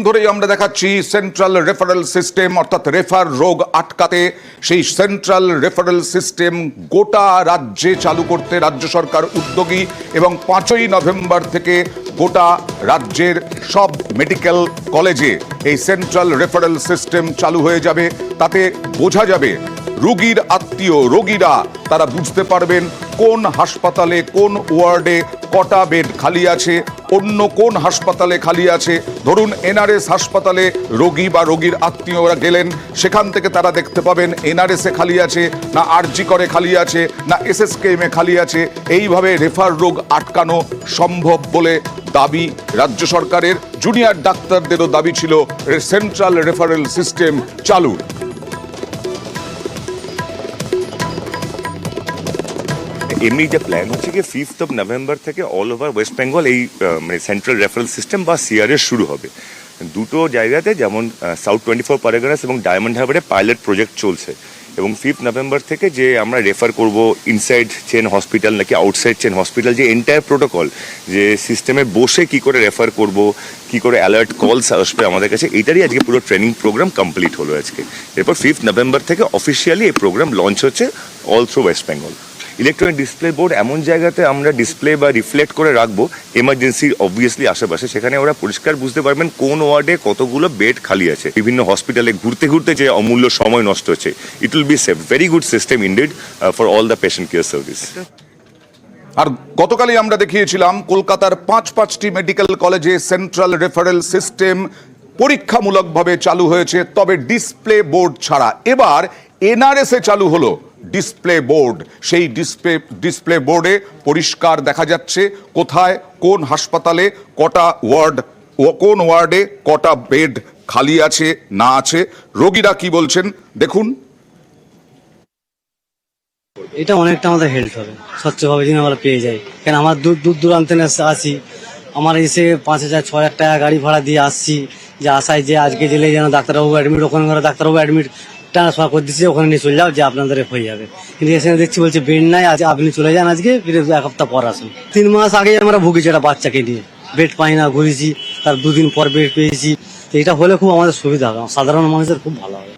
ধরেই আমরা দেখাচ্ছি সেন্ট্রাল রেফারেল সিস্টেম অর্থাৎ রেফার রোগ আটকাতে সেই সেন্ট্রাল রেফারেল সিস্টেম গোটা রাজ্যে চালু করতে রাজ্য সরকার উদ্যোগী এবং 5ই নভেম্বর থেকে গোটা রাজ্যের সব মেডিকেল কলেজে এই সেন্ট্রাল রেফারেল সিস্টেম চালু হয়ে যাবে। তাতে বোঝা যাবে রোগীর আত্মীয় রোগীরা তারা বুঝতে পারবেন কোন হাসপাতালে কোন ওয়ার্ডে কটা বেড খালি আছে, অন্য কোন হাসপাতালে খালি আছে। ধরুন এনআরএস হাসপাতালে রোগী বা রোগীর আত্মীয়রা গেলেন, সেখান থেকে তারা দেখতে পাবেন এনআরএসে খালি আছে না আরজি করে খালি আছে না এসএসকেএমে খালি আছে। এইভাবে রেফার রোগ আটকানো সম্ভব বলে দাবি রাজ্য সরকারের। জুনিয়র ডাক্তারদেরও দাবি ছিল সেন্ট্রাল রেফারেল সিস্টেম চালু। এমনি যে প্ল্যান হচ্ছে কি 5th of November থেকে অল ওভার ওয়েস্ট বেঙ্গল এই মানে সেন্ট্রাল রেফারেল সিস্টেম বা সিআরএস শুরু হবে। দুটো জায়গাতে যেমন সাউথ 24 পরগনাস এবং ডায়মন্ড হারবারে পাইলট প্রজেক্ট চলছে এবং 5th November থেকে যে আমরা রেফার করব ইনসাইড চেন হসপিটাল নাকি আউটসাইড চেন হসপিটাল, যে এন্টায়ার প্রোটোকল যে সিস্টেমে বসে কি করে রেফার করব, কি করে অ্যালার্ট কলস আসবে আমাদের কাছে, এইটারই আজকে পুরো ট্রেনিং প্রোগ্রাম কমপ্লিট হলো আজকে। এরপর 5th November থেকে অফিসিয়ালি এই প্রোগ্রাম লঞ্চ হচ্ছে all through West Bengal. Electronic display board এমন জায়গাতে আমরা ডিসপ্লে বা রিফ্লেক্ট করে রাখবো এমার্জেন্সি অবভিয়াসলি আশেপাশে, সেখানে ওরা পরিষ্কার বুঝতে পারবেন কোন ওয়ার্ডে কতগুলো বেড খালি আছে। বিভিন্ন হসপিটালে ঘুরতে ঘুরতে যে অমূল্য সময় নষ্ট হচ্ছে, it will be save very good system indeed for all the patient care service. আর গতকালই আমরা দেখিয়েছিলাম কলকাতার 5টি মেডিকেল কলেজে সেন্ট্রাল রেফারেল সিস্টেম পরীক্ষামূলকভাবে চালু হয়েছে, তবে ডিসপ্লে বোর্ড ছাড়া। এবার এনআরএসে চালু হলো ডিসপ্লে বোর্ড। সেই ডিসপ্লে বোর্ডে পরিষ্কার দেখা যাচ্ছে কোথায় কোন হাসপাতালে কটা ওয়ার্ড, কোন ওয়ার্ডে কটা বেড খালি আছে না আছে, রোগীরা কি বলছেন দেখুন। এটা অনেকটা আমাদের হেল্প হবে, স্বচ্ছভাবে যেন আমরা পেয়ে যাই। কেন আমার দূর দূরান্তে আসি, আমার এসে 5,000 6,000 টাকা গাড়ি ভাড়া দিয়ে আসছি, যে আশায় যে আজকে গেলে যেন ডাক্তারবাবু অ্যাডমিট, ওখানে ডাক্তারবাবু অ্যাডমিট ট্রান্সফার করে দিচ্ছে, ওখানে নিয়ে চলে যাও যে আপনাদের হয়ে যাবে। কিন্তু এখানে দেখছি বলছে বেড নাই, আজ আপনি চলে যান, আজকে ফিরে 1 সপ্তাহ পর আসুন। 3 মাস আগে আমরা ভুগেছি একটা বাচ্চাকে নিয়ে, বেড পাই না, ঘুরেছি, তার 2 দিন পর বেড পেয়েছি। তো এটা হলে খুব আমাদের সুবিধা হবে, সাধারণ মানুষের খুব ভালো হবে।